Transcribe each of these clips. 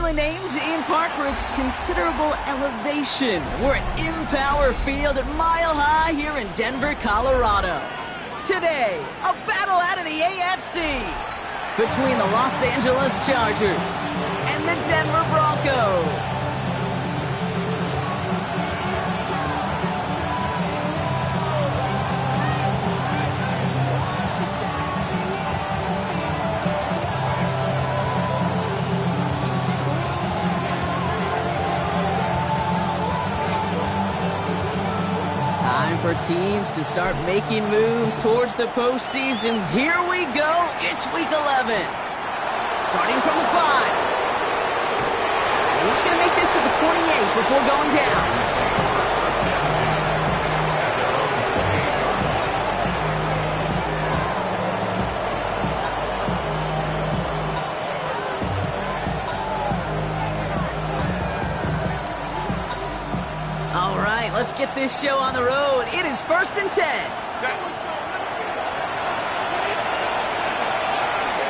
aptly named in part for its considerable elevation. We're at Empower Field at Mile High here in Denver, Colorado. Today, a battle out of the AFC between the Los Angeles Chargers and the Denver Broncos. For teams to start making moves towards the postseason. Here we go. It's week 11. Starting from the 5. And he's going to make this to the 28 before going down. Let's get this show on the road. It is 1st and 10.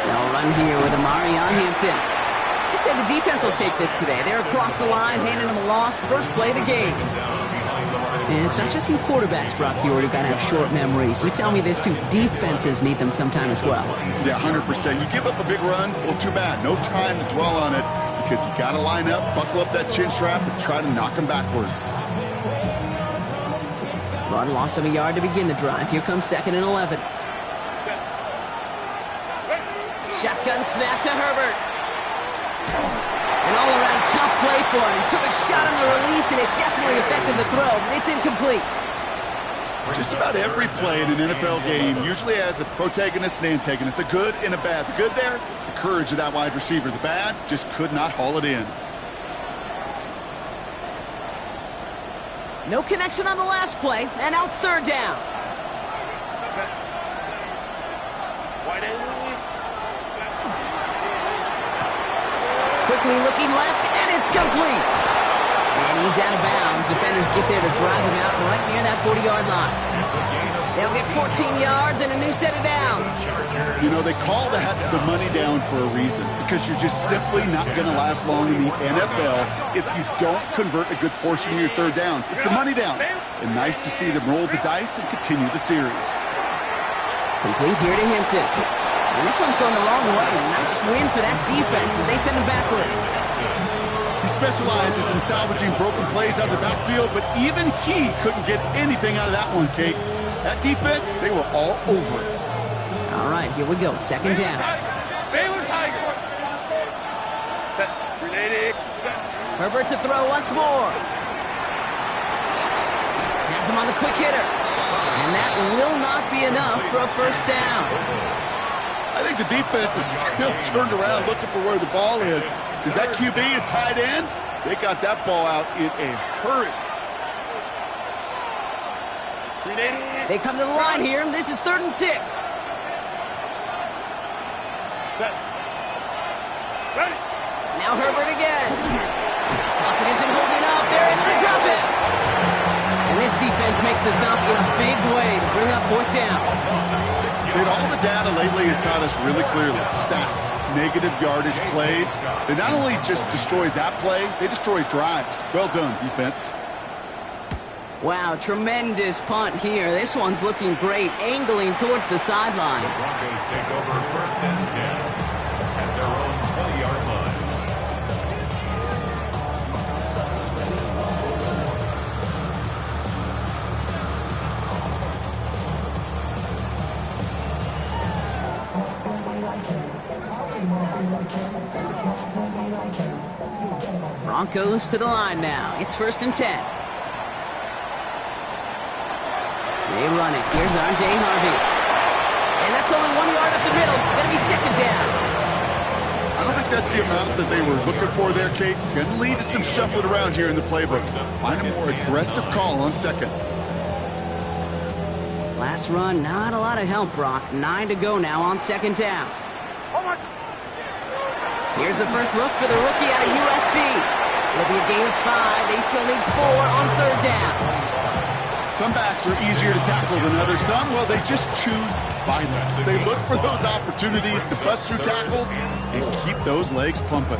They'll run here with Amari on Hampton. I'd say the defense will take this today. They're across the line, handing them a loss. First play of the game. And it's not just you quarterbacks, Brock, who kind of have short memories. You tell me this too. Defenses need them sometime as well. Yeah, 100%. You give up a big run, well, too bad. No time to dwell on it because you got to line up, buckle up that chin strap, and try to knock them backwards. Run loss of a yard to begin the drive. Here comes 2nd and 11. Shotgun snap to Herbert. An all-around tough play for him. He took a shot on the release, and it definitely affected the throw. It's incomplete. Just about every play in an NFL game usually has a protagonist and antagonist, a good and a bad. The good there, the courage of that wide receiver. The bad, just could not haul it in. No connection on the last play, and out 3rd down. Quickly looking left, and it's complete. And he's out of bounds. Defenders get there to drive him out right near that 40-yard line. They'll get 14 yards and a new set of downs. You know, they call that the money down for a reason, because you're just simply not going to last long in the NFL if you don't convert a good portion of your 3rd downs. It's the money down. And nice to see them roll the dice and continue the series. Complete here to Hampton. And this one's going the wrong way. Nice win for that defense as they send him backwards. He specializes in salvaging broken plays out of the backfield, but even he couldn't get anything out of that one, Kate. That defense, they were all over it. All right, here we go. 2nd down. Baylor Tiger. Set. Grenade. Set. Herbert to throw once more. Has him on the quick hitter. And that will not be enough for a 1st down. I think the defense is still turned around looking for where the ball is. Is that QB and tight ends? They got that ball out in a hurry. They come to the line here. This is 3rd and 6. Set. Ready. Now Herbert again. Pocket isn't holding up. They're able to drop it. And this defense makes the stop in a big way to bring up 4th down. And all the data lately has taught us really clearly. Sacks, negative yardage plays. They not only just destroyed that play, they destroyed drives. Well done, defense. Wow, tremendous punt here. This one's looking great, angling towards the sideline. The Broncos take over 1st and 10 at their own 20-yard line. Broncos to the line now. It's 1st and 10. They run it. Here's R.J. Harvey. And that's only 1 yard up the middle. Going to be 2nd down. I don't think that's the amount that they were looking for there, Kate. Going to lead to some shuffling around here in the playbook. Find a more aggressive call on 2nd. Last run, not a lot of help, Brock. 9 to go now on 2nd down. Here's the first look for the rookie out of USC. It'll be a gain of 5. They still need 4 on 3rd down. Some backs are easier to tackle than others. Some, well, they just choose violence. They look for those opportunities to bust through tackles and keep those legs pumping.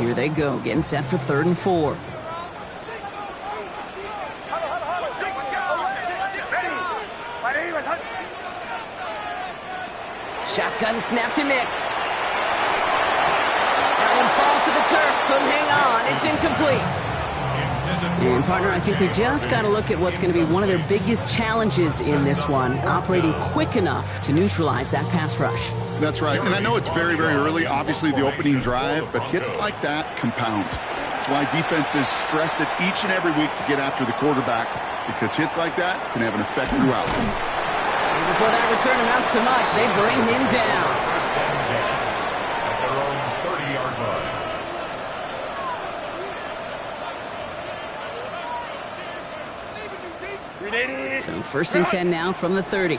Here they go, getting set for 3rd and 4. Shotgun snap to Nix. That one falls to the turf. Couldn't hang on. It's incomplete. And partner, I think we just got to look at what's going to be one of their biggest challenges in this one, operating quick enough to neutralize that pass rush. That's right. And I know it's very, very early, obviously the opening drive, but hits like that compound. That's why defenses stress it each and every week to get after the quarterback, because hits like that can have an effect throughout. And before that return amounts to much, they bring him down. First and 10 at their own 30-yard line. So 1st and 10 now from the 30.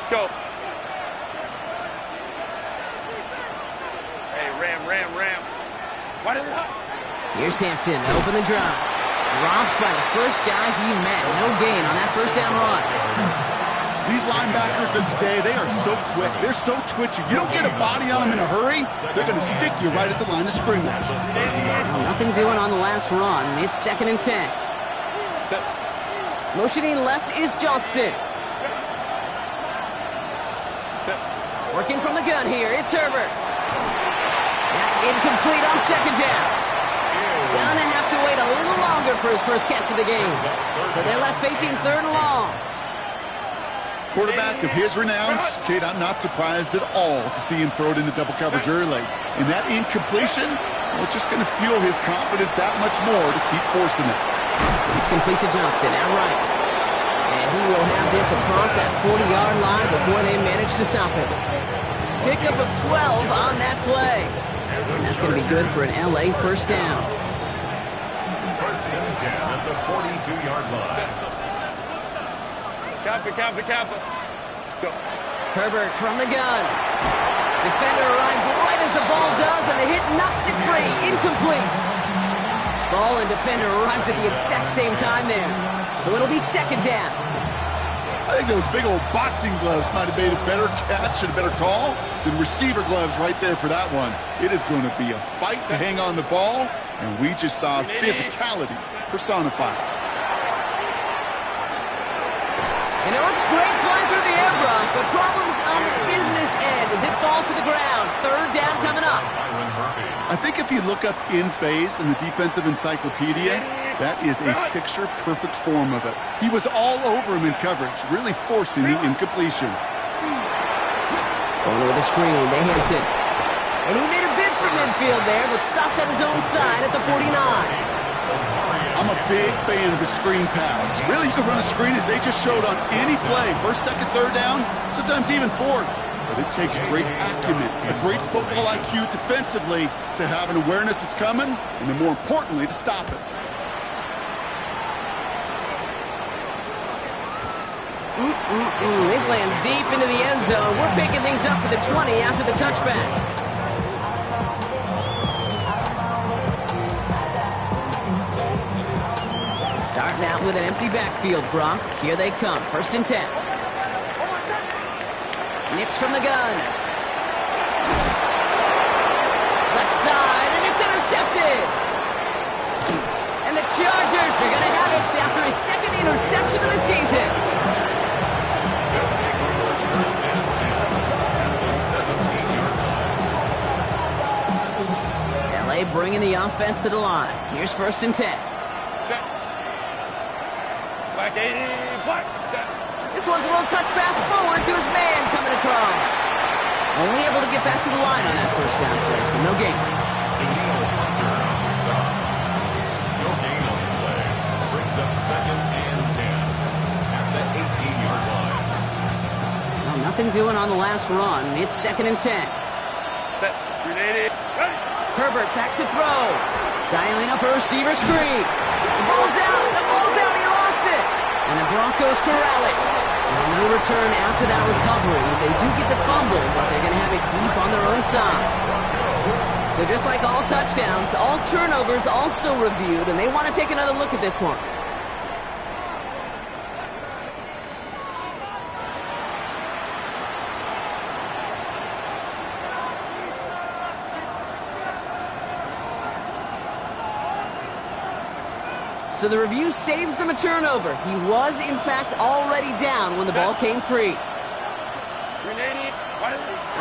Go. Hey, ram. What is it? Here's Hampton, open the drive. Dropped by the first guy he met. No gain on that first down run. These linebackers of today, they are so quick. They're so twitchy. You don't get a body on them in a hurry, they're going to stick you right at the line of scrimmage. Nothing doing on the last run. It's 2nd and 10. Motioning left is Johnston. Working from the gun here, it's Herbert. That's incomplete on 2nd down. Gonna have to wait a little longer for his first catch of the game. So they're left facing 3rd and long. Quarterback of his renowns, Kate, I'm not surprised at all to see him throw it into double coverage early. And that incompletion, well, it's just going to fuel his confidence that much more to keep forcing it. It's complete to Johnston, outright. And he will have this across that 40-yard line before they manage to stop him. Pickup of 12 on that play. And that's going to be good for an LA first down. First and 10 at the 42-yard line. Kappa. Go. Herbert from the gun. Defender arrives right as the ball does, and the hit knocks it free. Incomplete. Ball and defender arrived at the exact same time there. So it'll be 2nd down. I think those big old boxing gloves might have made a better catch and a better call than receiver gloves right there for that one. It is going to be a fight to hang on the ball, and we just saw physicality personified. And it looks great flying through the air, Brock, but problems on the business end as it falls to the ground. 3rd down coming up. I think if you look up in phase in the defensive encyclopedia, that is a picture-perfect form of it. He was all over him in coverage, really forcing the incompletion. Going with a screen, to Hampton. And he made a bid for midfield there, but stopped on his own side at the 49. I'm a big fan of the screen pass. Really, you can run a screen as they just showed on any play. 1st, 2nd, 3rd down, sometimes even 4th. But it takes great acumen, a great football IQ defensively to have an awareness it's coming, and then more importantly, to stop it. This lands deep into the end zone. We're picking things up for the 20 after the touchback. Starting out with an empty backfield, Brock. Here they come. 1st and 10. Nix from the gun. Left side, and it's intercepted. And the Chargers are going to have it after his 2nd interception of the season. LA bringing the offense to the line. Here's 1st and 10. Black 80, black. This one's a little touch pass forward to his man coming across. Only able to get back to the line on that first down play, so no gain. No gain on the play. Brings up 2nd and 10 at the 18-yard line. Well, nothing doing on the last run. It's 2nd and 10. Set. Grenade. Ready. Herbert back to throw. Dialing up a receiver screen. The ball's out. The ball's out. He lost it. And the Broncos corral it. Well, no return after that recovery. They do get the fumble, but they're going to have it deep on their own side. So just like all touchdowns, all turnovers also reviewed, and they want to take another look at this one. So the review saves them a turnover. He was, in fact, already down when the ball came free.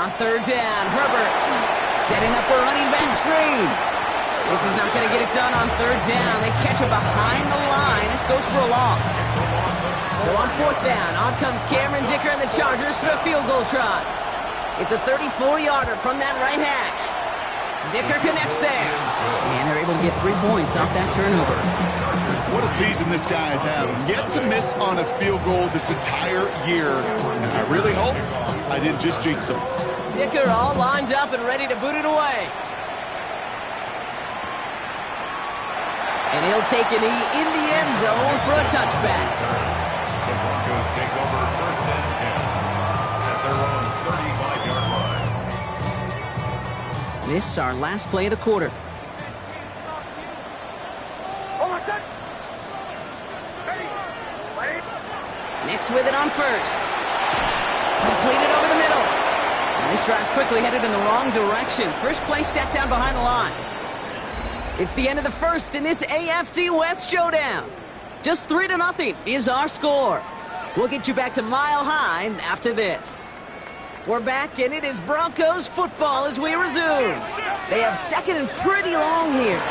On third down, Herbert setting up the running back screen. This is not going to get it done on third down. They catch it behind the line. This goes for a loss. So on fourth down, on comes Cameron Dicker and the Chargers for a field goal try. It's a 34-yarder from that right hash. Dicker connects there. And they're able to get 3 points off that turnover. What a season this guy has had. Yet to miss on a field goal this entire year. And I really hope I didn't just jinx him. Dicker all lined up and ready to boot it away. And he'll take a knee in the end zone for a touchback. The Broncos take over first and 10 at their own 35-yard line. This is our last play of the quarter. Nix with it on first. Completed over the middle. And this drive's quickly headed in the wrong direction. First play set down behind the line. It's the end of the first in this AFC West showdown. Just 3-0 is our score. We'll get you back to Mile High after this. We're back, and it is Broncos football as we resume. They have second and pretty long here.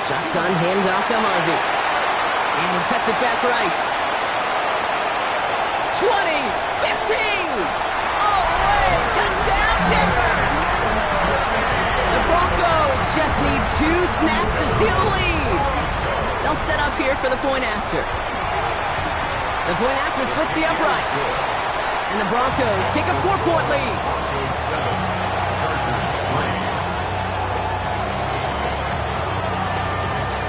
Shotgun handoff to Harvey. And he cuts it back right. 20, 15, all the way, touchdown Denver! The Broncos just need 2 snaps to steal the lead. They'll set up here for the point after. The point after splits the upright. And the Broncos take a 4-point lead. Broncos 7, Chargers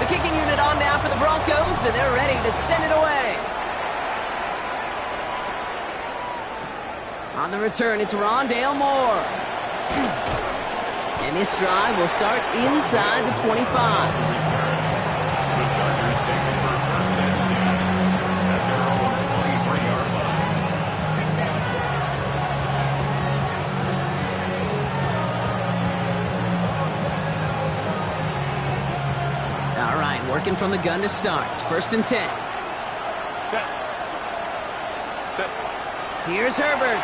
3. The kicking unit on now for the Broncos, and they're ready to send it away. On the return, it's Rondale Moore. And this drive will start inside the 25. The Chargers take over first and 10 at their own 23-yard line. All right, working from the gun to start. First and 10. Set. Here's Herbert.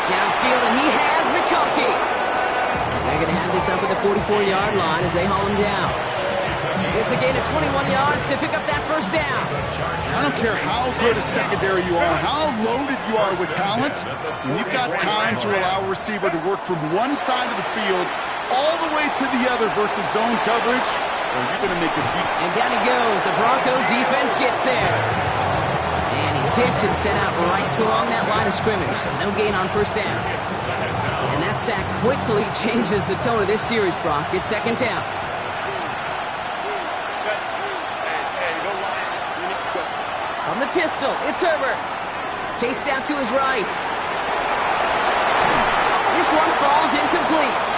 Downfield, and he has McConkey. They're going to have this up at the 44-yard line as they haul him down. It's a gain of 21 yards to pick up that first down. I don't care how good a secondary you are, how loaded you are with talent, when you've got time to allow a receiver to work from one side of the field all the way to the other versus zone coverage, or you're going to make a deep... And down he goes. The Bronco defense gets there. And he's hit and sent out right along that line of scrimmage. So no gain on first down. And that sack quickly changes the tone of this series, Brock. It's second down. From the pistol, it's Herbert. Chased out to his right. This one falls incomplete.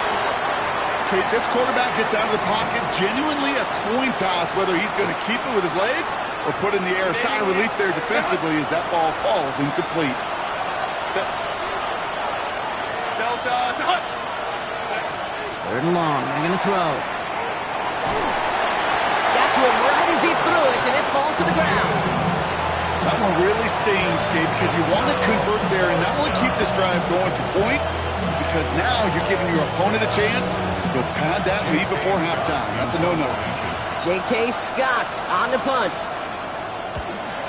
Okay, this quarterback gets out of the pocket, genuinely a coin toss whether he's going to keep it with his legs or put in the air. Sigh of relief there defensively as that ball falls incomplete. Third and long, they're going to throw. Got to him right as he threw it, and it falls to the ground. That one really stings, Kate, because you want to convert there and not only keep this drive going for points, because now you're giving your opponent a chance to go pad that lead before halftime. That's a no-no. J.K. Scott on the punt.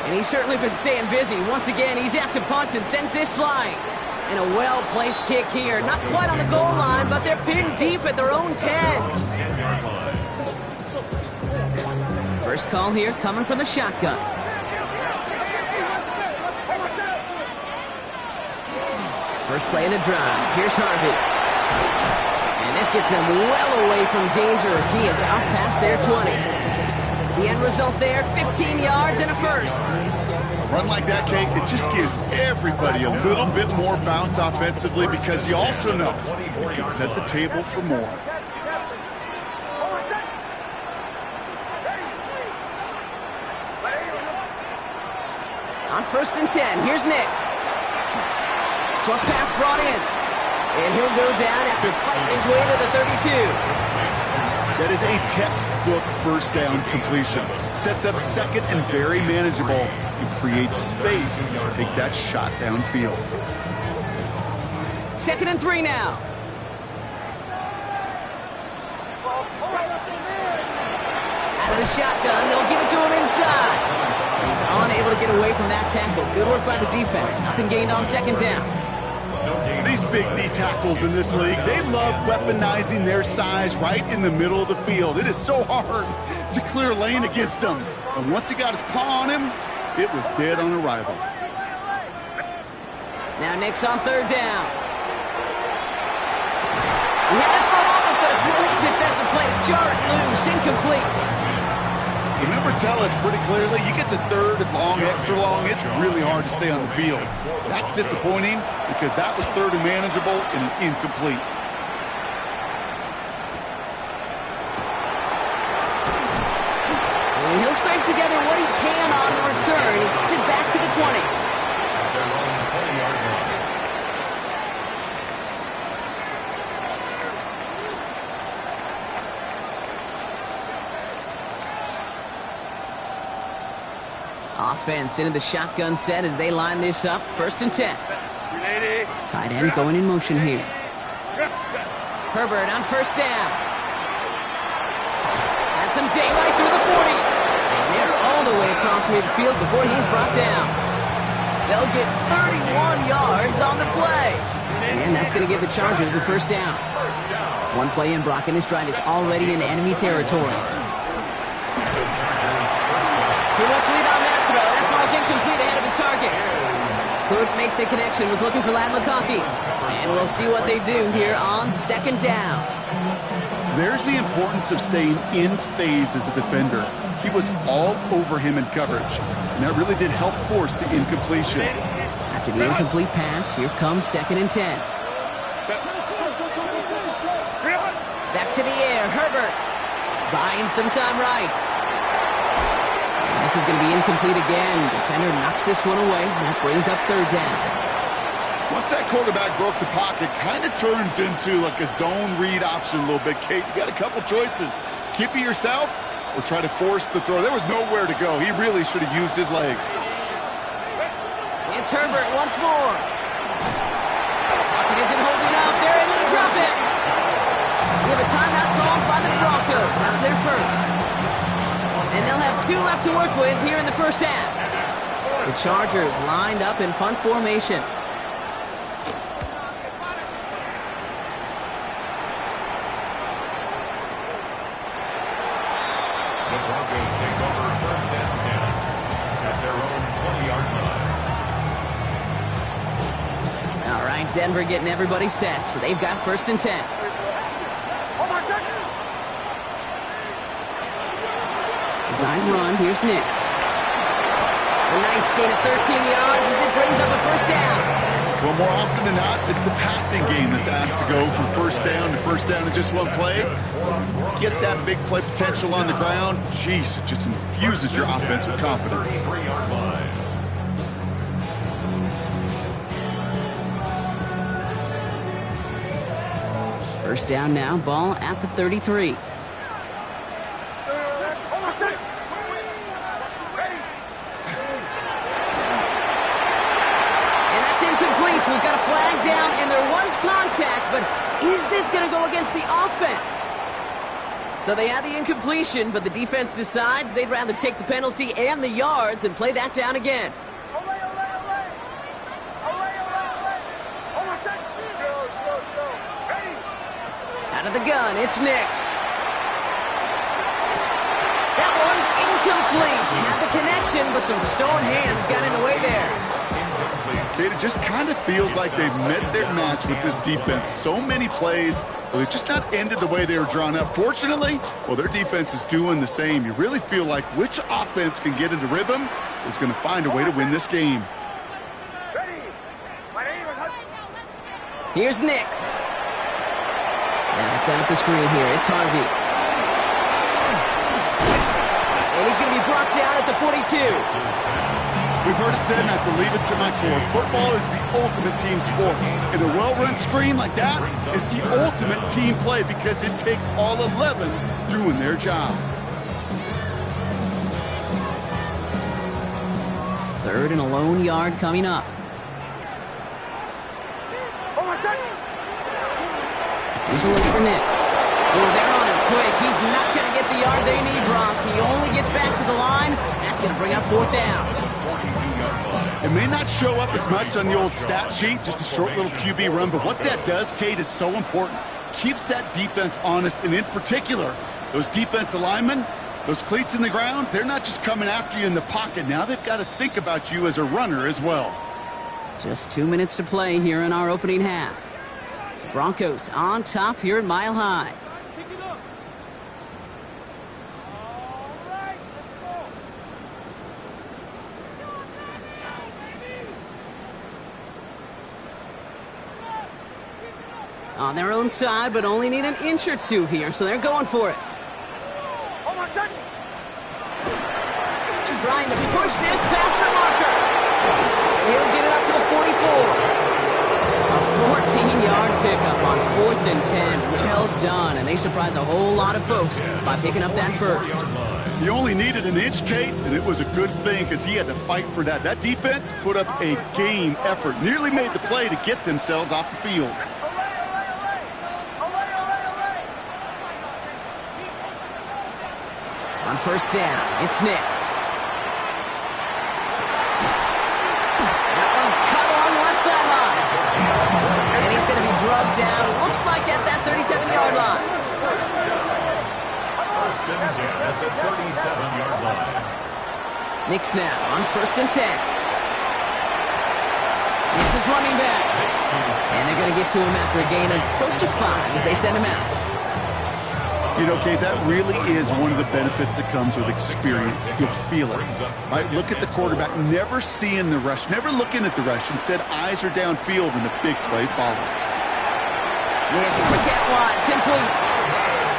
And he's certainly been staying busy. Once again, he's out to punt and sends this flying. And a well-placed kick here. Not quite on the goal line, but they're pinned deep at their own 10. First call here coming from the shotgun. First play in the drive. Here's Harvey. And this gets him well away from danger as he is out past their 20. The end result there, 15 yards and a first. A run like that, Kate, it just gives everybody a little bit more bounce offensively because you also know you can set the table for more. On first and 10, here's Nix. Short pass brought in. And he'll go down after fighting his way to the 32. That is a textbook first down completion. Sets up second and very manageable and creates space to take that shot downfield. 2nd and 3 now. Out of the shotgun, they'll give it to him inside. He's unable to get away from that tackle. Good work by the defense. Nothing gained on 2nd down. These big D tackles in this league, they love weaponizing their size right in the middle of the field. It is so hard to clear lane against them. And once he got his paw on him, it was dead on arrival. Now Nick's on 3rd down. He had it for a moment, but a great defensive play to jar it loose. Incomplete. The numbers tell us pretty clearly, you get to 3rd and long, extra long, it's really hard to stay on the field. That's disappointing because that was 3rd and manageable and an incomplete. And he'll scrape together what he can on the return. He gets it back to the 20. Offense into the shotgun set as they line this up. 1st and 10. Tight end going in motion here. Herbert on 1st down. Has some daylight through the 40. And they're all the way across midfield before he's brought down. They'll get 31 yards on the play. And that's going to give the Chargers a 1st down. One play in, Brock, and this drive is already in enemy territory. Too much lead on that throw. That throw's incomplete ahead of his target. Couldn't make the connection. Was looking for Lad McConkey. And we'll see what they do here on 2nd down. There's the importance of staying in phase as a defender. He was all over him in coverage, and that really did help force the incompletion. After the incomplete pass, here comes 2nd and 10. Back to the air, Herbert. Buying some time right. This is going to be incomplete again. Defender knocks this one away. That brings up 3rd down. Once that quarterback broke the pocket, kind of turns into like a zone read option a little bit. Kate, you got a couple choices. Keep it yourself or try to force the throw. There was nowhere to go. He really should have used his legs. It's Herbert once more. Pocket isn't holding up. They're able to drop it. We have a timeout called by the Broncos. That's their first. And they'll have 2 left to work with here in the 1st half. The Chargers lined up in punt formation. The Broncos take over 1st and 10 at their own 20-yard line. All right, Denver getting everybody set. So they've got 1st and 10. Design run, here's Nix. A nice gain of 13 yards as it brings up a 1st down. Well, more often than not, it's the passing game that's asked to go from 1st down to 1st down in just one play. Get that big play potential on the ground. Jeez, it just infuses your offense with confidence. 3-yard line. First down now, ball at the 33. We've got a flag down, and there was contact, but is this going to go against the offense? So they had the incompletion, but the defense decides they'd rather take the penalty and the yards and play that down again. Out of the gun, it's Nix. That one's incomplete. Had the connection, but some stone hands got in the way there. Kate, it just kind of feels like they've met their match with this defense. So many plays, but they've just not ended the way they were drawn up. Fortunately, well, their defense is doing the same. You really feel like which offense can get into rhythm is going to find a way to win this game. Here's Nix. And I set up the screen here. It's Harvey. And he's going to be brought down at the 42. We've heard it said, and I believe it to my core. Football is the ultimate team sport. And a well-run screen like that is the ultimate team play because it takes all 11 doing their job. Third and a lone yard coming up. Here's a look for Nix. Oh, they're on him quick. He's not going to get the yard they need, Bronk. He only gets back to the line. That's going to bring up fourth down. It may not show up as much on the old stat sheet, just a short little QB run, but what that does, Kate, is so important. Keeps that defense honest, and in particular, those defensive linemen, those cleats in the ground, they're not just coming after you in the pocket. Now they've got to think about you as a runner as well. Just 2 minutes to play here in our opening half. Broncos on top here at Mile High. On their own side, but only need an inch or two here, so they're going for it. Trying to push this past the marker. And he'll get it up to the 44. A 14-yard pickup on 4th and 10. Well done, and they surprise a whole lot of folks by picking up that first. He only needed an inch, Kate, and it was a good thing because he had to fight for that. That defense put up a game effort, nearly made the play to get themselves off the field. On first down, it's Nix. That one's cut along the left sideline. And he's going to be drugged down, looks like at that 37-yard line. First and 10 at the 37-yard line. Nix now on first and 10. It's his running back. And they're going to get to him after a gain of close to 5 as they send him out. You know, Kate, that really is one of the benefits that comes with experience. You'll feel it. Right? Look at the quarterback, never seeing the rush, never looking at the rush. Instead, eyes are downfield, and the big play follows. Nix, quick out wide, complete.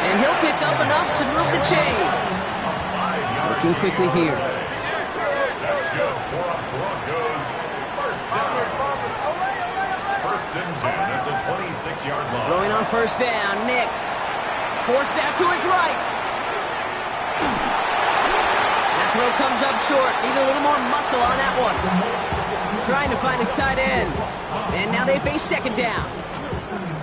And he'll pick up enough to move the chains. Working quickly here. That's good for our Broncos. First and 10 at the 26-yard line. Throwing on first down, Nix. Forced out to his right. That throw comes up short. Need a little more muscle on that one. Trying to find his tight end. And now they face second down.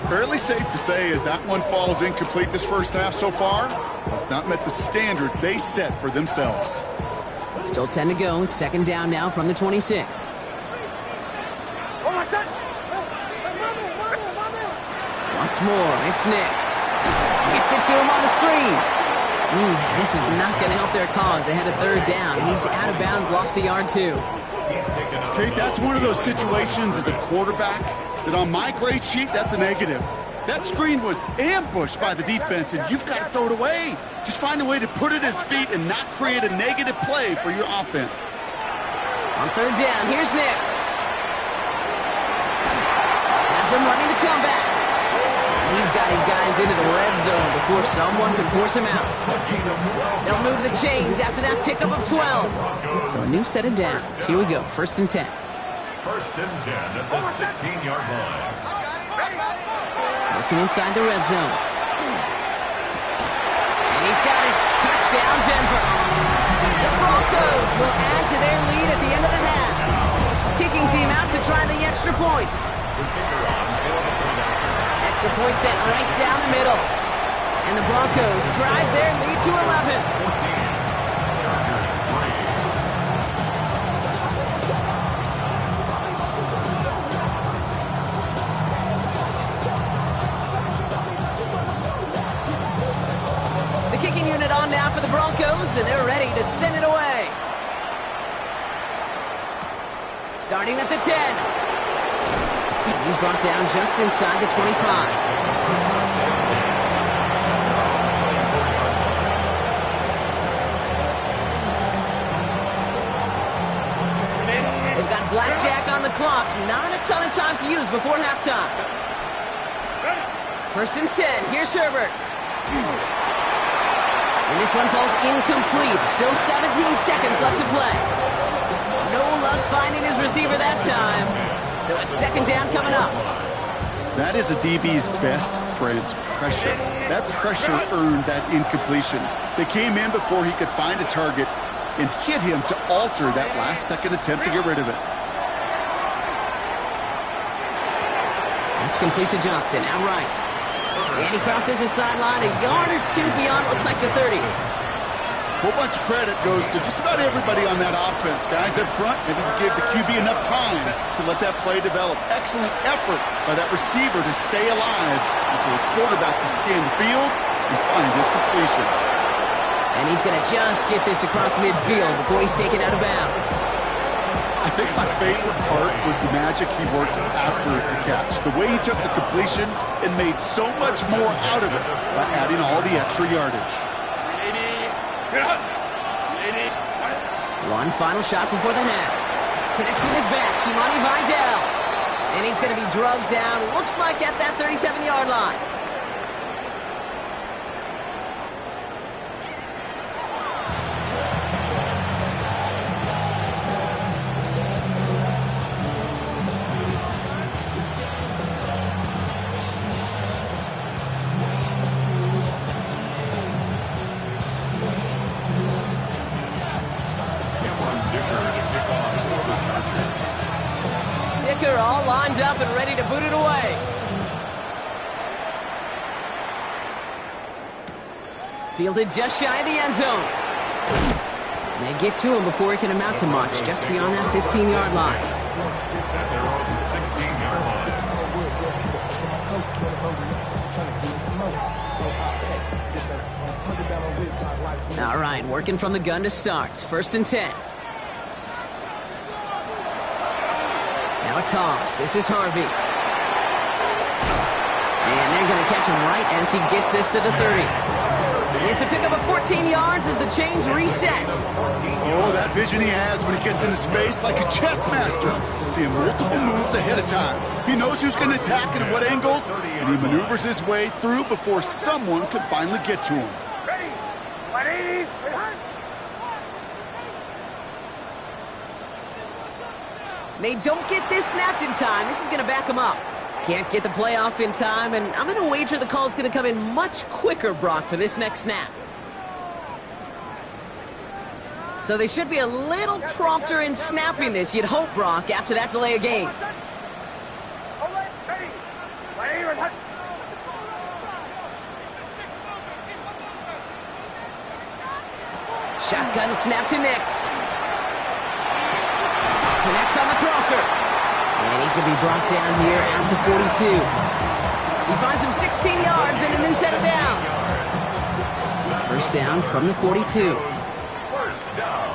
Fairly safe to say as that one falls incomplete this first half so far, it's not met the standard they set for themselves. Still 10 to go. It's second down now from the 26. Once more, it's Nix. Gets it to him on the screen. This is not going to help their cause. They had a third down. He's out of bounds, lost a yard too. Kate, that's one of those situations as a quarterback that on my grade sheet, that's a negative. That screen was ambushed by the defense, and you've got to throw it away. Just find a way to put it at his feet and not create a negative play for your offense. On third down, here's Nix. Has him running the comeback. He's got his guys into the red zone before someone can force him out. They'll move the chains after that pickup of 12. So a new set of downs. Here we go, first and 10. First and 10 at the 16-yard line. Looking inside the red zone. And he's got it. Touchdown, Denver. The Broncos will add to their lead at the end of the half. Kicking team out to try the extra points. Extra point set right down the middle. And the Broncos drive their lead to 11. The kicking unit on now for the Broncos, and they're ready to send it away. Starting at the 10. He's brought down just inside the 25. They've got blackjack on the clock. Not a ton of time to use before halftime. First and 10. Here's Herbert. And this one falls incomplete. Still 17 seconds left to play. No luck luck finding his receiver that time. So it's second down coming up. That is a DB's best friend, pressure. That pressure earned that incompletion. They came in before he could find a target and hit him to alter that last-second attempt to get rid of it. That's complete to Johnston, outright. And he crosses the sideline a yard or two beyond, looks like the 30. A whole bunch of credit goes to just about everybody on that offense. Guys up front, maybe give the QB enough time to let that play develop. Excellent effort by that receiver to stay alive and for the quarterback to scan the field and find his completion. And he's going to just get this across midfield before he's taken out of bounds. I think my favorite part was the magic he worked after the catch. The way he took the completion and made so much more out of it by adding all the extra yardage. One final shot before the half. Connects with his back, Kimani Vidal. And he's going to be drugged down, looks like at that 37-yard line. All lined up and ready to boot it away. Fielded just shy of the end zone. They get to him before he can amount to much, just beyond that 15-yard line. All right, working from the gun to start. First and 10. Now a toss. This is Harvey. And they're going to catch him right as he gets this to the 30. It's a pickup of 14 yards as the chains reset. Oh, that vision he has when he gets into space like a chess master. Seeing multiple moves ahead of time. He knows who's going to attack and at what angles, and he maneuvers his way through before someone can finally get to him. They don't get this snapped in time. This is going to back them up. Can't get the play off in time, and I'm going to wager the call is going to come in much quicker, Brock, for this next snap. So they should be a little prompter in snapping this, you'd hope, Brock, after that delay of game. Shotgun snap to Nix. Connects on the crosser. And he's going to be brought down here at the 42. He finds him 16 yards and a new set of downs. First down from the 42. First down.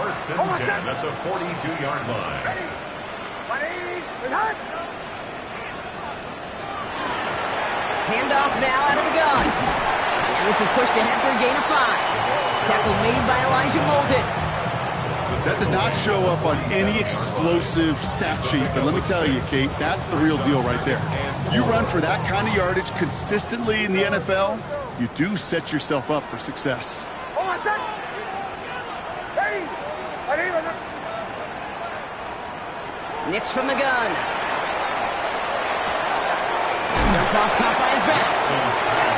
First and 10 at the 42-yard line. Handoff now out of the gun. And this is pushed ahead for a gain of 5. Tackle made by Elijah Molden. That does not show up on any explosive stat sheet, but let me tell you, Kate, that's the real deal right there. You run for that kind of yardage consistently in the NFL, you do set yourself up for success. Nix from the gun. Dump-off caught by his back.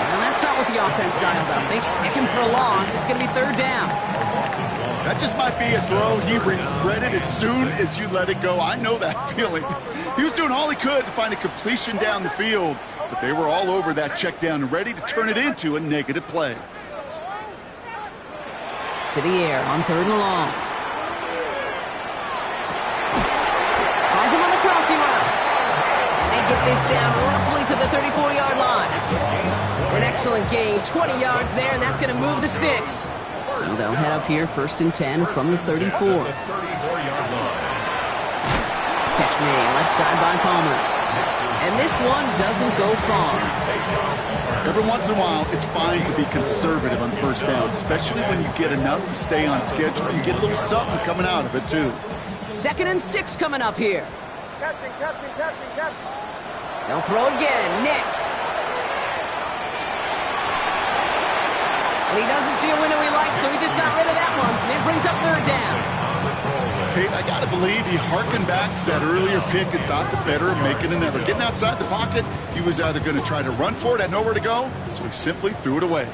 Now that's not what the offense dialed up. They stick him for a loss. It's going to be third down. That just might be a throw he regretted as soon as you let it go. I know that feeling. He was doing all he could to find a completion down the field, but they were all over that check down and ready to turn it into a negative play. To the air on third and long. Finds him on the crossing route. And they get this down roughly to the 34-yard line. An excellent gain, 20 yards there, and that's going to move the sticks. So they'll head up here first and 10 from the 34. Catch made left side by Palmer. And this one doesn't go far. Every once in a while, it's fine to be conservative on first down, especially when you get enough to stay on schedule. You get a little something coming out of it, too. Second and 6 coming up here. They'll throw again. Nix. And he doesn't see a window he likes, so he just got rid of that one. And it brings up third down. Kate, I got to believe he harkened back to that earlier pick and thought the better of making another. Getting outside the pocket, he was either going to try to run for it, had nowhere to go, so he simply threw it away.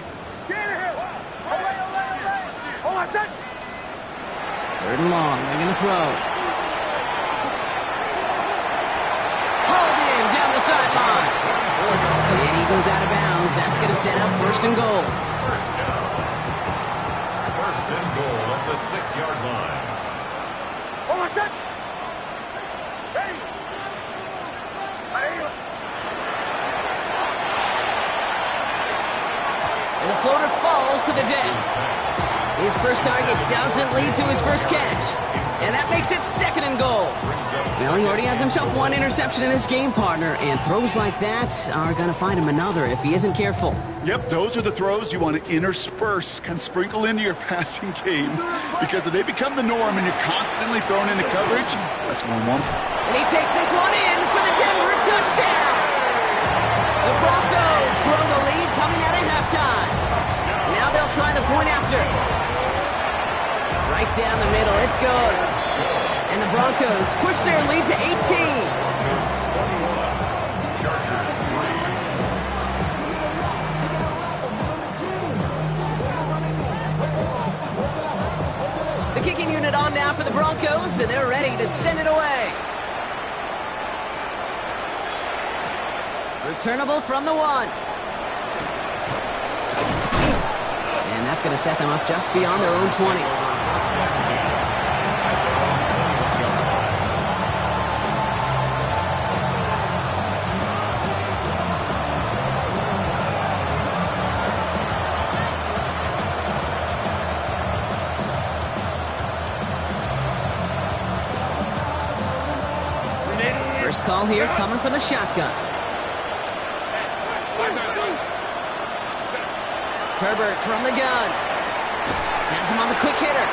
Third and long, they're going to throw. Hauled in down the sideline. And he goes out of bounds. That's going to set up first and goal. First down. First and goal at the 6-yard line. And the floater falls to the Den. His first target doesn't lead to his first catch. And that makes it second and goal. Well, he already has himself one interception in this game, partner. And throws like that are going to find him another if he isn't careful. Yep, those are the throws you want to intersperse, kind of sprinkle into your passing game. Because if they become the norm and you're constantly thrown into coverage, that's 1-1. And he takes this one in for the Denver touchdown. The Broncos grow the lead coming out of halftime. Now they'll try the point after. Right down the middle, it's good. And the Broncos push their lead to 18. The kicking unit on now for the Broncos, and they're ready to send it away. Returnable from the 1. And that's going to set them up just beyond their own 20. First call here coming from the shotgun. Herbert from the gun. Has him on the quick hitter.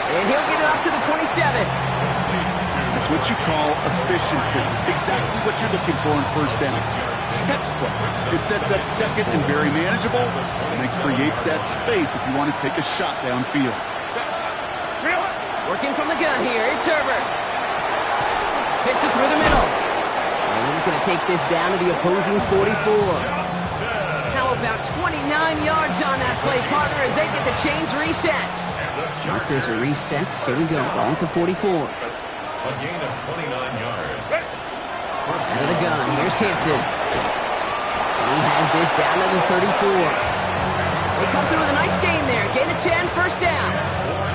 And he'll get it up to the 27. That's what you call efficiency. Exactly what you're looking for in first down. Textbook. It sets up second and very manageable, and it creates that space if you want to take a shot downfield. Working from the gun here, it's Herbert. Fits it through the middle. And he's going to take this down to the opposing 44. About 29 yards on that play, partner, as they get the chains reset. Markers are reset. Here we go. Going with the 44. A gain of 29 yards. Out of the gun. Here's Hampton. And he has this down to the 34. They come through with a nice gain there. Gain of 10, first down.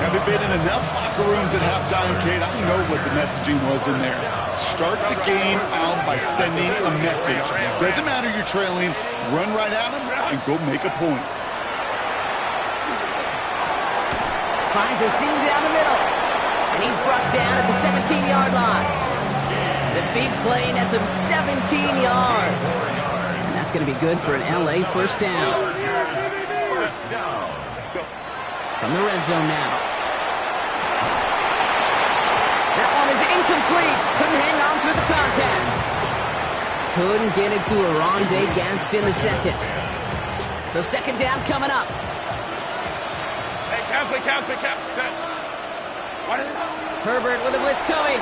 Haven't been in enough locker rooms at halftime, Kate. I know what the messaging was in there. Start the game out by sending a message. Doesn't matter you're trailing. Run right at him and go make a point. Finds a seam down the middle. And he's brought down at the 17-yard line. The big play nets him 17 yards. And that's going to be good for an LA first down. From the red zone now. That one is incomplete. Couldn't hang on through the contact. Couldn't get it to Aronde Gast in the second. So second down coming up. Hey, count. Herbert with a blitz coming.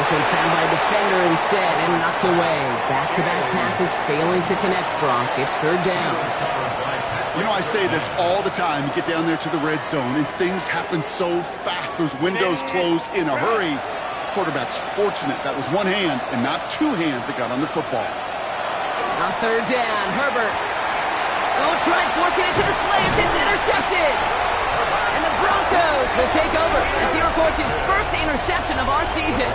This one found by a defender instead and knocked away. Back-to-back passes failing to connect, Brock. It's third down. You know, I say this all the time. You get down there to the red zone, and things happen so fast. Those windows close in a hurry. The quarterback's fortunate. That was one hand and not two hands that got on the football. On third down, Herbert. Oh, trying forcing it to the slants. It's intercepted. And the Broncos will take over as he records his first interception of our season.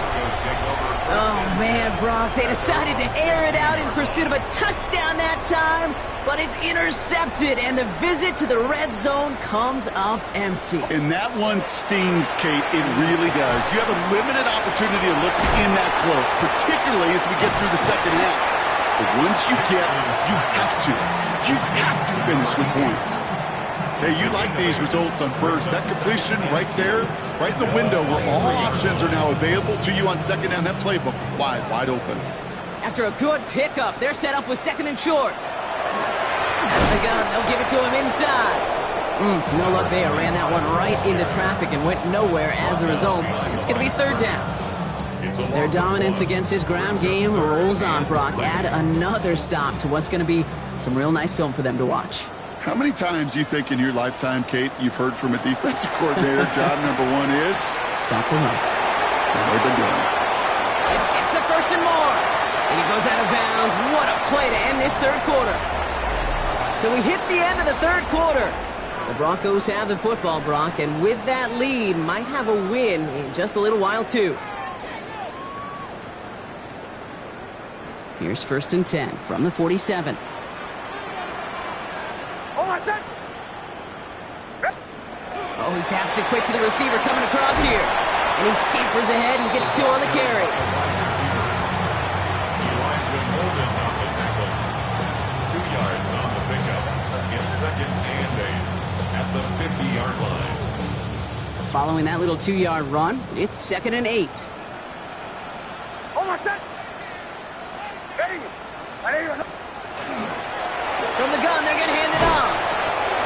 Oh, man, Brock, they decided to air it out in pursuit of a touchdown that time, but it's intercepted, and the visit to the red zone comes up empty. And that one stings, Kate. It really does. You have a limited opportunity to look in that close, particularly as we get through the second half. But once you get, you have to finish with points. Hey, you like these results on first. That completion right there, right in the window where all options are now available to you on second down. That playbook wide open. After a good pickup, they're set up with second and short. Out of the gun, they'll give it to him inside. No luck there. Ran that one right into traffic and went nowhere as a result. It's going to be third down. Their dominance against his ground game rolls on, Brock. Add another stop to what's going to be some real nice film for them to watch. How many times do you think in your lifetime, Kate, you've heard from a defensive coordinator, job number one is? Stop the run. They've been doing it. This gets the first and more. And he goes out of bounds. What a play to end this third quarter. So we hit the end of the third quarter. The Broncos have the football, Brock, and with that lead, might have a win in just a little while, too. Here's 1st and 10 from the 47. Oh, he taps it quick to the receiver coming across here. And he scampers ahead and gets 2 on the carry. Following that little 2-yard run, it's 2nd and 8. From the gun, they're going to hand it off.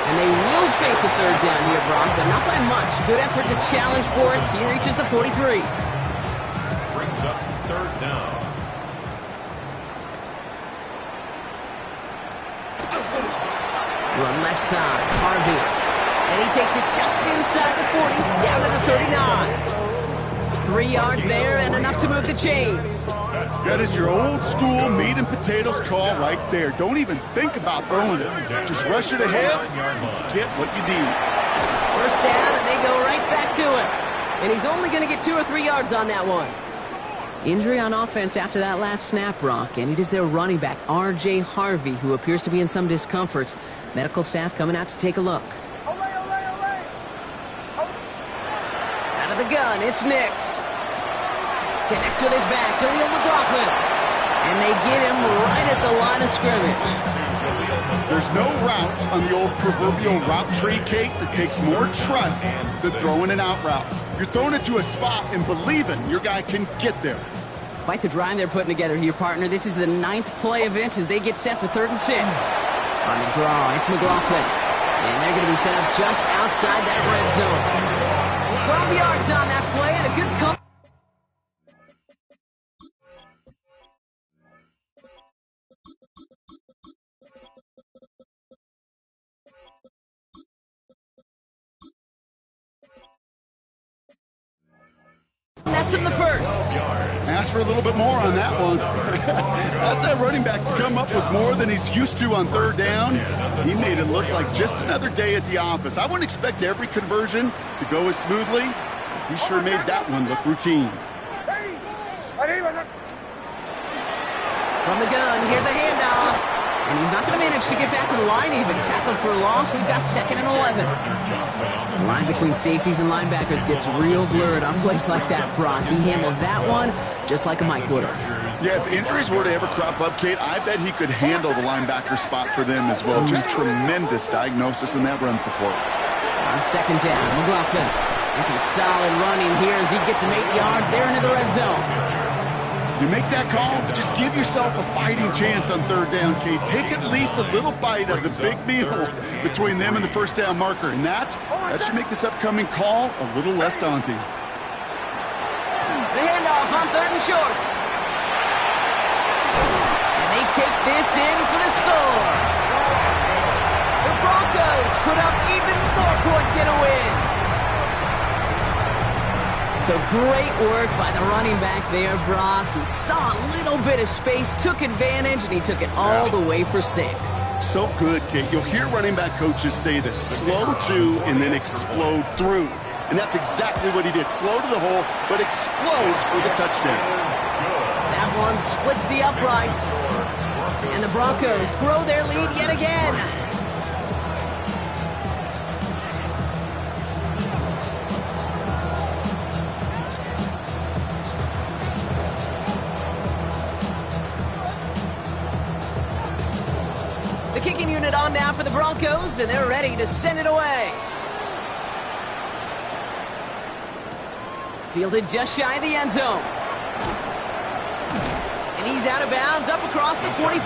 And they will face a third down here, Brock, but not by much. Good effort to challenge for it. He reaches the 43. Brings up third down. Run left side, Harvey. And he takes it just inside the 40, down to the 39. 3 yards there and enough to move the chains. That is your old school meat and potatoes call right there. Don't even think about throwing it. Just rush it ahead, get what you need. First down, and they go right back to it. And he's only going to get 2 or 3 yards on that one. Injury on offense after that last snap, Brock, and it is their running back, R.J. Harvey, who appears to be in some discomfort. Medical staff coming out to take a look. Out of the gun, it's Nix. Connects with his back, Jaleel McLaughlin. And they get him right at the line of scrimmage. There's no routes on the old proverbial route tree, Kate, that takes more trust than throwing an out route. You're throwing it to a spot and believing your guy can get there. Quite the drive they're putting together here, partner. This is the 9th play event as they get set for 3rd and 6. On the draw, it's McLaughlin. And they're going to be set up just outside that red zone. 12 yards on that play and a good cover. That's in the first. Ask for a little bit more on that one. Ask that running back to come up with more than he's used to on 3rd down. He made it look like just another day at the office. I wouldn't expect every conversion to go as smoothly. He sure made that one look routine. From the gun, here's a handoff. And he's not going to manage to get back to the line even. Tackled for a loss. We've got 2nd and 11. The line between safeties and linebackers gets real blurred on plays like that, Brock. He handled that one just like a Mike would have. Yeah, if injuries were to ever crop up, Kate, I bet he could handle the linebacker spot for them as well. Just tremendous diagnosis in that run support. On 2nd down, McLaughlin into a solid running here as he gets him 8 yards there into the red zone. You make that call to just give yourself a fighting chance on 3rd down, Kate. Take at least a little bite of the big meal between them and the 1st down marker. And that should make this upcoming call a little less daunting. The handoff on 3rd and short. And they take this in for the score. The Broncos put up even more points in a win. So great work by the running back there, Brock. He saw a little bit of space, took advantage, and he took it all the way for 6. So good, Kate. You'll hear running back coaches say this: slow to and then explode through. And that's exactly what he did. Slow to the hole, but explodes for the touchdown. That one splits the uprights. And the Broncos grow their lead yet again. The kicking unit on now for the Broncos, and they're ready to send it away. Fielded just shy of the end zone. And he's out of bounds up across the 25.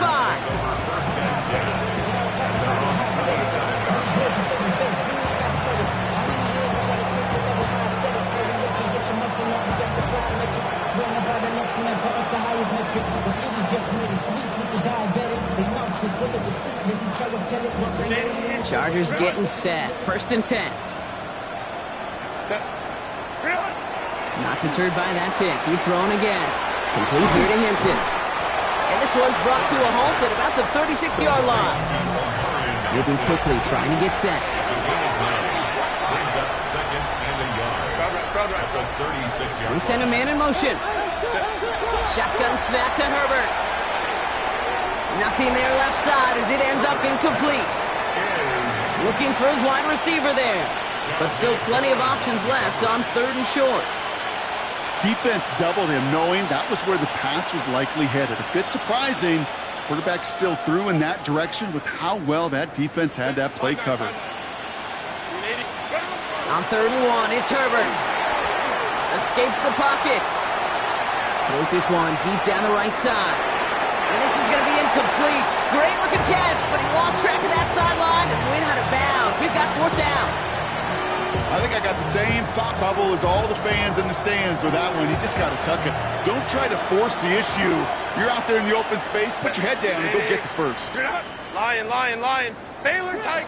Chargers getting set. 1st and 10. Not deterred by that pick. He's throwing again. Complete here to Hinton. And this one's brought to a halt at about the 36-yard line. Moving quickly, trying to get set. Brings up 2nd and a yard. At the 36-yard line. We send a man in motion. Shotgun snap to Herbert. Nothing there left side as it ends up incomplete. Looking for his wide receiver there. But still plenty of options left on 3rd and short. Defense doubled him, knowing that was where the pass was likely headed. A bit surprising. Quarterback still threw in that direction with how well that defense had that play covered. On 3rd and 1, it's Herbert. Escapes the pocket. Throws this one deep down the right side. And this is going to be incomplete. Great looking catch, but he lost track of that sideline and went out of bounds. We've got 4th down. I think I got the same thought bubble as all the fans in the stands with that one. You just got to tuck it. Don't try to force the issue. You're out there in the open space. Put your head down and go get the first. Lion. Baylor Tiger.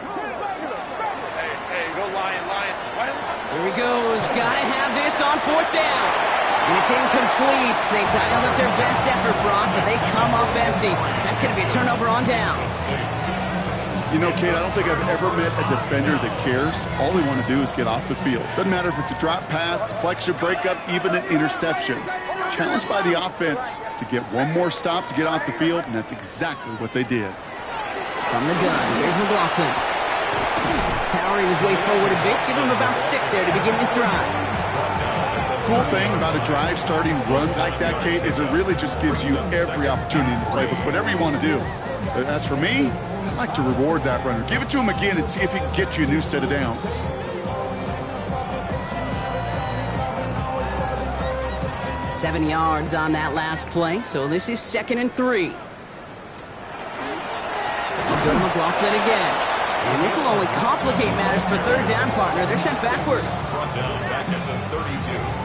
Hey, go Lion. Here he goes. Got to have this on 4th down. And it's incomplete. They dialed up their best effort, Brock, but they come up empty. That's going to be a turnover on downs. You know, Kate, I don't think I've ever met a defender that cares. All they want to do is get off the field. Doesn't matter if it's a drop pass, deflection, breakup, even an interception. Challenged by the offense to get one more stop to get off the field, and that's exactly what they did. From the gun, here's McLaughlin. Powering his way forward a bit. Give him about 6 there to begin this drive. Cool thing about a drive starting run like that, Kate, is it really just gives you every opportunity in the playbook, whatever you want to do. But as for me, I like to reward that runner. Give it to him again and see if he can get you a new set of downs. Seven yards on that last play, so this is 2nd and 3. Go to McLaughlin again. And this will only complicate matters for 3rd down, partner. They're sent backwards. Brought down back at the 32.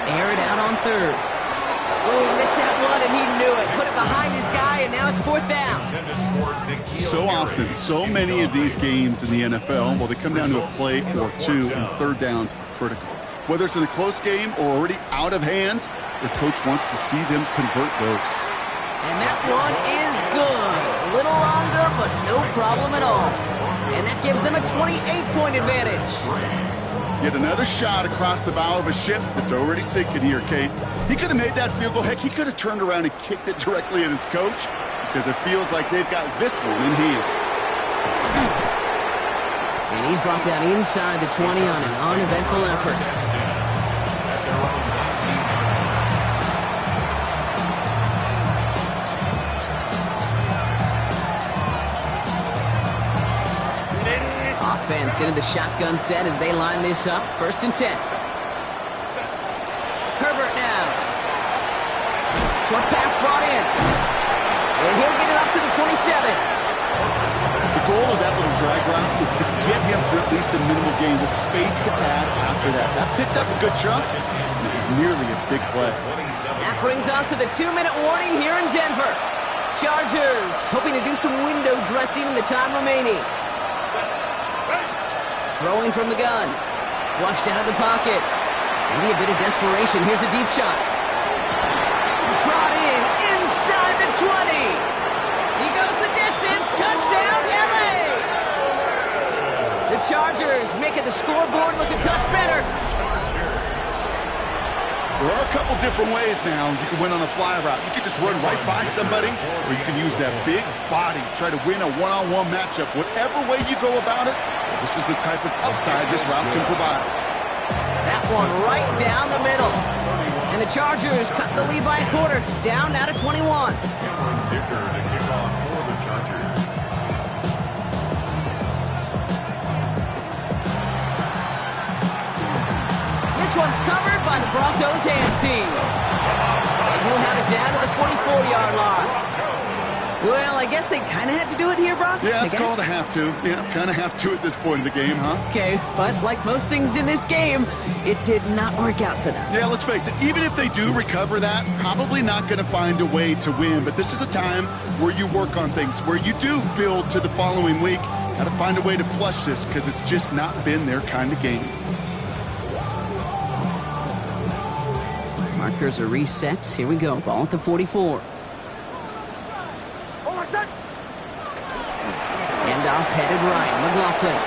Air it out on 3rd. Oh, he missed that one, and he knew it. Put it behind his guy, and now it's 4th down. So often, so many of these games in the NFL, well, they come down to a play or two, and 3rd downs are critical. Whether it's in a close game or already out of hand, the coach wants to see them convert those. And that one is good. A little longer, but no problem at all. And that gives them a 28-point advantage. Yet another shot across the bow of a ship that's already sinking here, Kate. He could have made that field goal. Heck, he could have turned around and kicked it directly at his coach because it feels like they've got this one in hand. And he's brought down inside the 20 on an uneventful effort. Offense into the shotgun set as they line this up. 1st and 10. Herbert now. Short pass brought in. And he'll get it up to the 27. The goal of that little drag route is to get him for at least a minimal gain with space to add after that. That picked up a good chunk, and it was nearly a big play. That brings us to the 2-minute warning here in Denver. Chargers hoping to do some window dressing in the time remaining. Throwing from the gun. Flushed out of the pocket. Maybe a bit of desperation. Here's a deep shot. Brought in inside the 20. He goes the distance. Touchdown, LA! The Chargers making the scoreboard look a touch better. There are a couple different ways now you can win on a fly route. You can just run right by somebody, or you can use that big body, try to win a one-on-one matchup. Whatever way you go about it, this is the type of upside this route can provide. That one right down the middle. And the Chargers cut the lead by a quarter, down now to 21. Dicker to kick off for the Chargers. this one's covered by the Broncos hands team. And he'll have it down to the 44-yard line. Well, I guess they kind of had to do it here, Brock. Yeah, it's called a have to. Yeah, kind of have to at this point in the game, huh? Okay, but like most things in this game, it did not work out for them. Yeah, let's face it, even if they do recover that, probably not going to find a way to win. But this is a time where you work on things, where you do build to the following week. Got to find a way to flush this because it's just not been their kind of game. Markers are reset. Here we go. Ball at the 44. Handoff headed right. McLaughlin.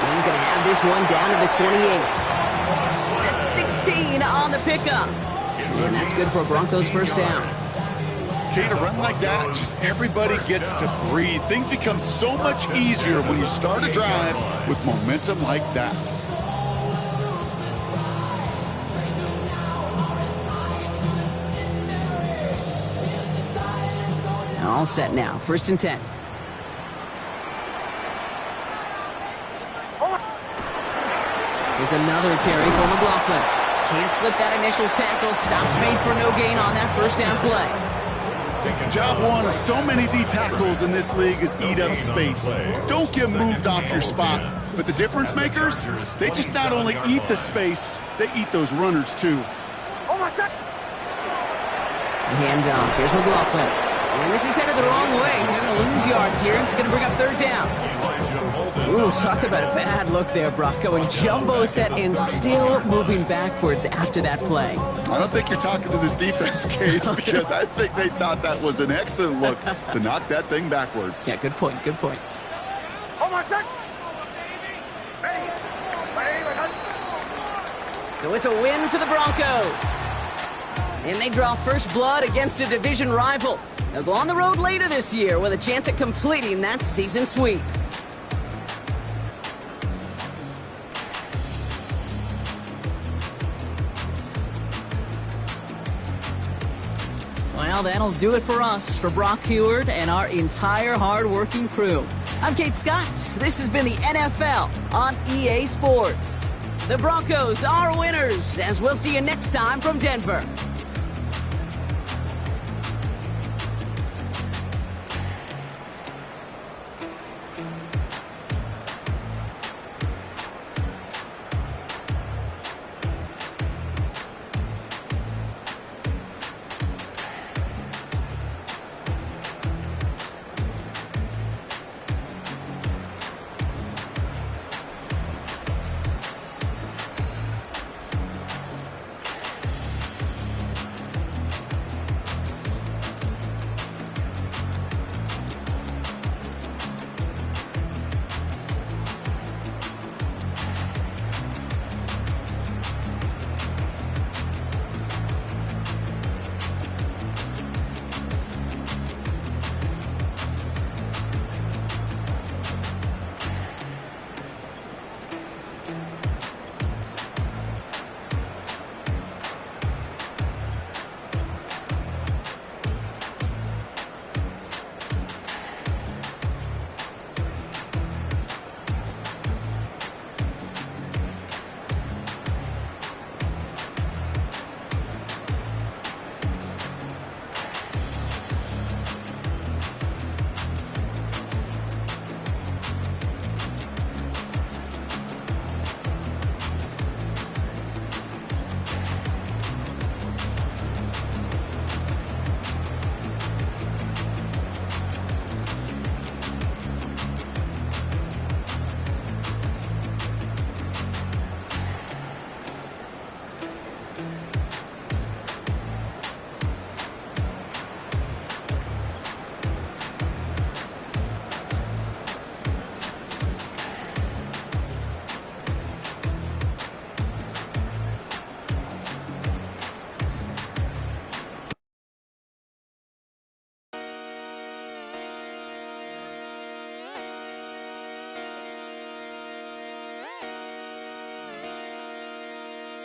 He's going to have this one down to the 28. That's 16 on the pickup. And that's good for a Broncos first down. Okay, to run like that, just everybody gets to breathe. Things become so much easier when you start a drive with momentum like that. All set now. 1st and 10. Here's another carry for McLaughlin. Can't slip that initial tackle. Stops made for no gain on that first down play. Job one of so many D tackles in this league is eat up space. Don't get moved off your spot. But the difference makers, they just not only eat the space, they eat those runners too. Handoff. Here's McLaughlin. And this is headed the wrong way. They're going to lose yards here. It's going to bring up 3rd down. Ooh, talk about a bad look there, Brock. Going jumbo set and still moving backwards after that play. I don't think you're talking to this defense, Kate, because I think they thought that was an excellent look to knock that thing backwards. Yeah, good point, good point. So it's a win for the Broncos. And they draw first blood against a division rival. They'll go on the road later this year with a chance at completing that season sweep. Well, that'll do it for us, for Brock Heward and our entire hard-working crew. I'm Kate Scott. This has been the NFL on EA Sports. The Broncos are winners, as we'll see you next time from Denver.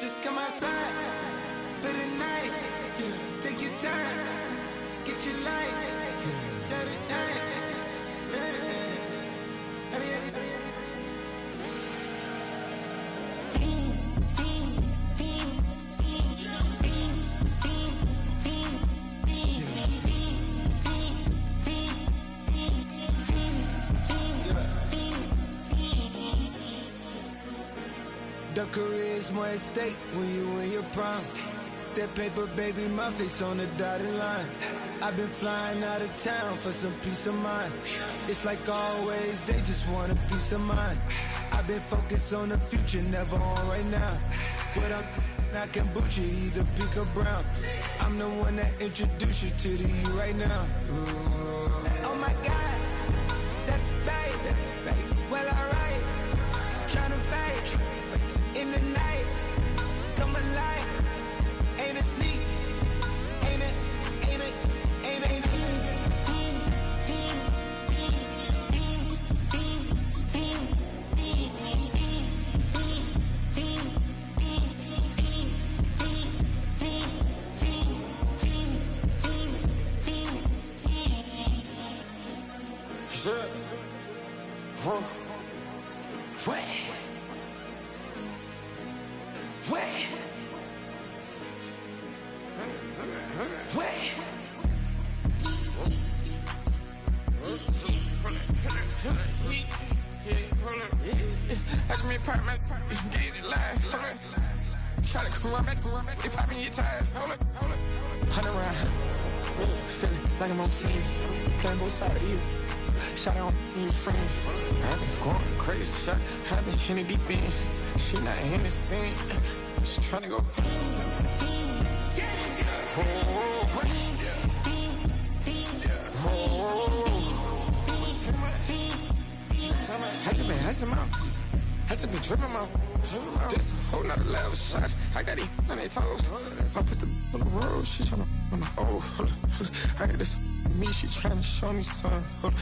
Just come outside for the night. Take your time, get your light. Shut it down. Your career is more at stake when you in your prime. That paper, baby, my face on the dotted line. I've been flying out of town for some peace of mind. It's like always, they just want a peace of mind. I've been focused on the future, never on right now. But I'm not kombucha, either pink or brown. I'm the one that introduced you to the E right now. Oh my God, that's babe. Well, alright, tryna fake in the night. Come alive, ain't it sneak? Ain't it? Try to come run back, they popping your tires. Hold up. 100 round, feeling like I'm on team. Playing both sides of you. Shout out to your friends. I've been going crazy, shot. I've been in the deep end. She not in the scene. She tryna go. I just been tripping out. This a whole nother level shot. I got it on their toes. I put the on the road. She tryna on the hold up. I got this me. She tryna show me something. Hold up.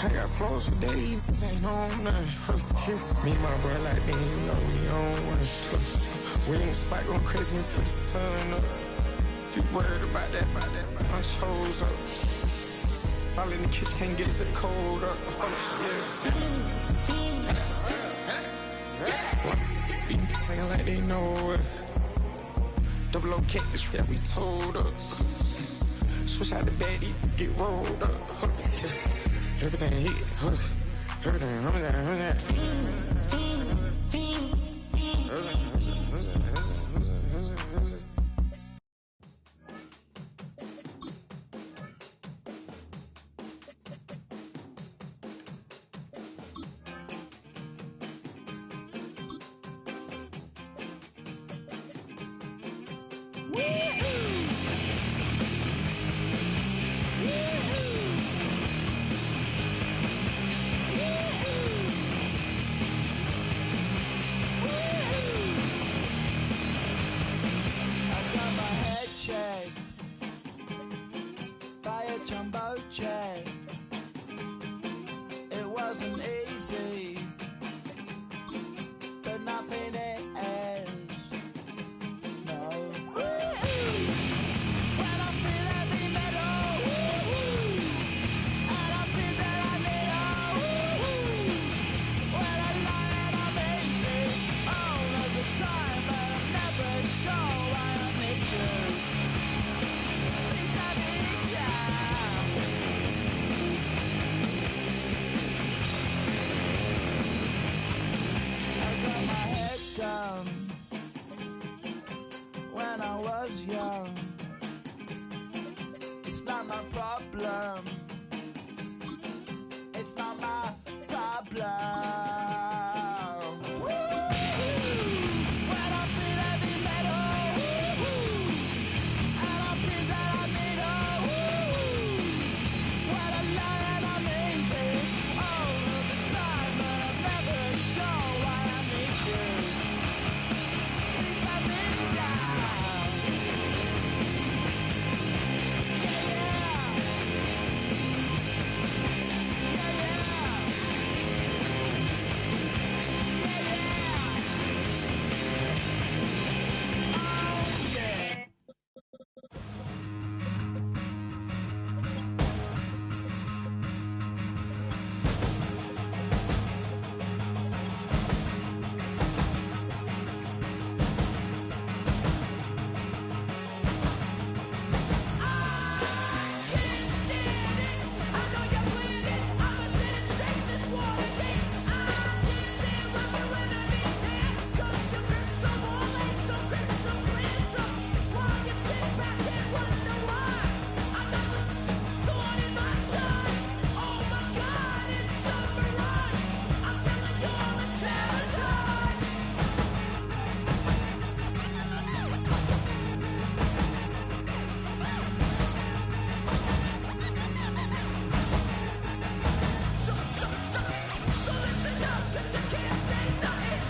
I got flows for days. Ain't on nothing. Me and my bro like me, you know we on one. We in the spot going crazy until the sun up. You worried about that? My shows up. All in the kitchen can't get it to the cold up. Playing like they know it. Double O cactus that we told us. Switch out the baddie, get rolled up. Everything hit, everything. It wasn't easy, but nothing is. No. When I feel heavy metal, and I feel that I need when I lie and I'm easy all of the time, but I'm never sure why I need you. Please I need you. When I was young,